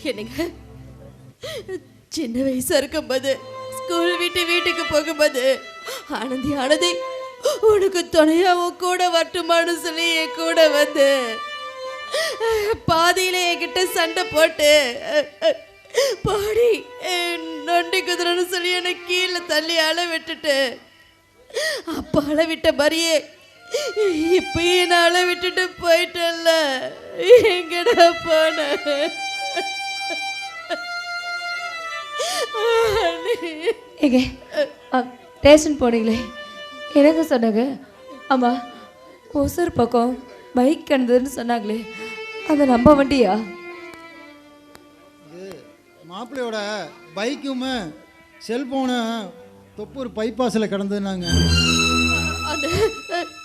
என்னங்க சின்ன வயசா இருக்கும்போது ஸ்கூல் விட்டு வீட்டுக்கு போகும்போது ஆனந்தி உனக்கு துணையாவும் கூட வரட்டுமான்னு சொல்லி என் கூட வந்து பாதியில என்கிட்ட சண்டை போட்டு பாடி நொண்டி குதிரைன்னு சொல்லி என்னை கீழே தள்ளி அழ விட்டுட்டு அப்ப அழ விட்ட மாதிரியே இப்பயும் நான் அழ விட்டுட்டு போயிட்டல்ல, எங்கடா போன? ஏங்க ரேஷன் போனீங்களே எனக்கு சொன்னாங்க, ஆமா ஒசூர் பக்கம் பைக் கிடந்ததுன்னு சொன்னாங்களே, அதை நம்ப வண்டியா? மாப்பிள்ளையோட பைக்குமே செல்போனும் தொப்பூர் பைபாஸில் கிடந்ததுனாங்க.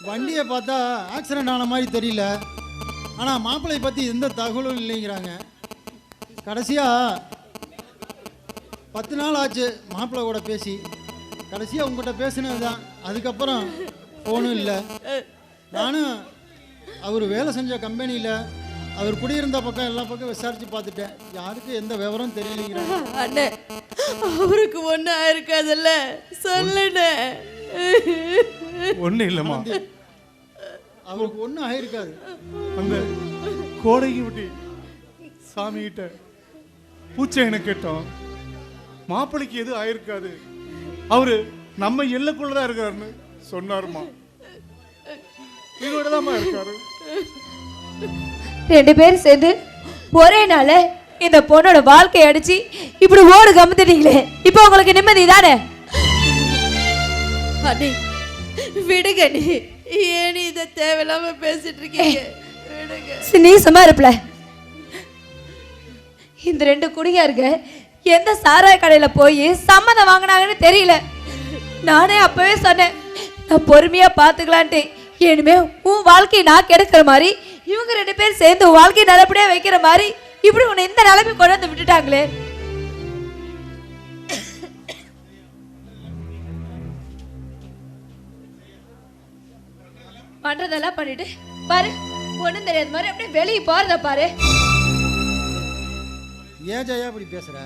வண்டியை பார்த்தா ஆக்சிடென்ட் ஆன மாதிரி தெரியல, ஆனால் மாப்பிள்ளையை பற்றி எந்த தகவலும் இல்லைங்கிறாங்க. கடைசியாக 10 நாள் ஆச்சு மாப்பிள்ளை கூட பேசி, கடைசியாக உங்கள்கிட்ட பேசினது தான். அதுக்கப்புறம் ஃபோனும் இல்லை. நானும் அவர் வேலை செஞ்ச கம்பெனியில் அவர் குடியிருந்த பக்கம் எல்லா பக்கம் விசாரித்து பார்த்துட்டேன், யாருக்கும் எந்த விவரம் தெரியலைங்கிறாங்க. அண்ணே அவருக்கு ஒன்றும் ஆயிருக்காதுல்ல, சொல்லுண்ணே. ஒன்றும் இல்லைம்மா, அவருக்கு ஒன்றும் ஆயிருக்காது. அந்த கோடைக்கு விட்டி சாமிகிட்ட பூச்சைனை கேட்டோம், மாப்பிள்ளைக்கு எதுவும் ஆயிருக்காது, அவரு நம்ம எல்லைக்குள்ளதான் இருக்காருன்னு சொன்னாருமா. இவரோட தான்மா இருக்காரு. 2 பேரும் சேர்ந்து ஒரே நாள இந்த பொண்ணோட வாழ்க்கையை அடிச்சு இப்படி ஓடு கமுத்துட்டீங்களே, இப்போ உங்களுக்கு நிம்மதி தானே? அண்ணி விடுங்க, நீ ஏன் இதை தேவையில்லாம பேசிட்டு இருக்கீங்க? விடுங்க. நீ சும்மா இருப்பல. இந்த 2 குடிகாரங்க எந்த சாராய கடையில போய் சம்மதம் வாங்கினாங்கன்னு தெரியல. நானே அப்பவே சொன்னேன், நான் பொறுமையா பாத்துக்கலான்ட்டு. இனிமே உன் வாழ்க்கையை நான் கெடுக்கிற மாதிரி இவங்க 2 பேரும் சேர்ந்து உன் வாழ்க்கையை நல்லபடியா வைக்கிற மாதிரி இப்படி உன்னை இந்த நிலைமை கொண்டு வந்து விட்டுட்டாங்களே. பண்றதெல்லாம் பண்ணிட்டு பாரு, ஒண்ணும் தெரியாத மாதிரி அப்படியே வெளியே போறத பாரு. ஏன் ஜெயா இப்படி பேசுற?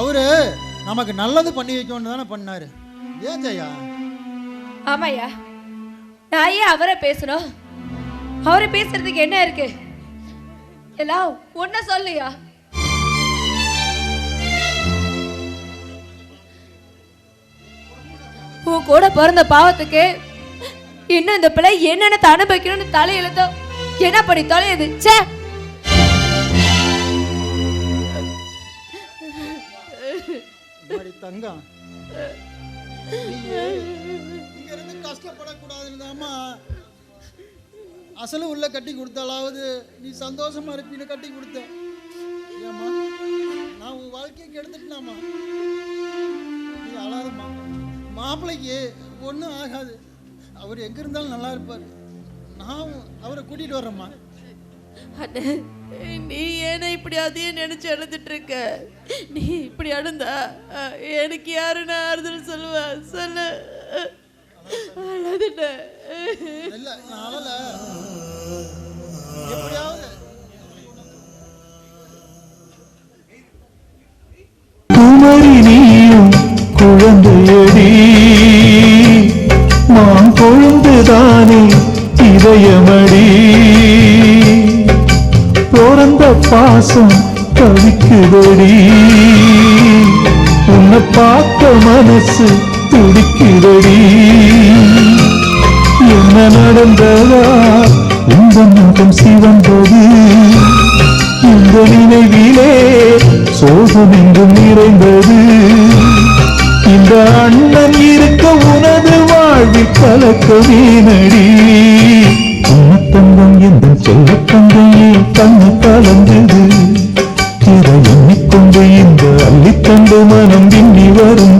அவரு நமக்கு நல்லது பண்ணி வைக்கணும்னு தானே பண்ணாரு. ஏன் ஜெயா? ஆமாய்யா, நான் ஏன் அவரை பேசணும்? அவரை பேசுறதுக்கு என்ன இருக்கு? எல்லாம் ஒன்ன சொல்லுயா. உன் கூட பிறந்த பாவத்துக்கு இன்னும் இந்த பிள்ளை என்னென்ன அனுபவிக்கணும்னு தலையெழுத்தோ என்ன படி தொலையுது. சே, தங்கம் இங்கிருந்து கஷ்டப்படக்கூடாதுன்னு அசலும் உள்ள கட்டி கொடுத்தாலாவது நீ சந்தோஷமா இருப்பீன்னு கட்டி கொடுத்த. ஏமா நான் உன் வாழ்க்கைக்கு எடுத்துட்டேனாமா, நீ அழாதம்மா. மாப்பிள்ளைக்கு ஒன்றும் ஆகாது, அவர் எங்க இருந்தாலும் நல்லா இருப்பார். நான் அவரை கூட்டிட்டு வர்றேம்மா. அண்ணே நீ ஏன்னா இப்படி அதையும் நினைச்சு அழுதுட்டு இருக்க? நீ இப்படி அழுந்தா எனக்கு யாருன்னா ஆறுதல் சொல்லுவா? சொல்லு. அழுதுட்ட இல்ல, நான் அழல. எப்படியாவது குமரி நீயும் குழந்தையடி, மான் கொழுந்துதானே இதயமடி, பிறந்த பாசம் தவிக்குதடி, உன்னை பார்க்க மனசு துடிக்குதடி. என்ன நடந்ததா இந்த முகம் சிவந்தது, இந்த நினைவிலே சோகம் எங்கும் நிறைந்தது. இந்த அண்ணன் இருக்க உனது வாழ்வில் கலக்கவே நடி. தங்கம் எந்த செல்ல தங்கையே கண்ணு கலந்தது, இதை எண்ணிக்கொண்டு இந்த அள்ளித்தண்டு மனம் விண்ணி வரும்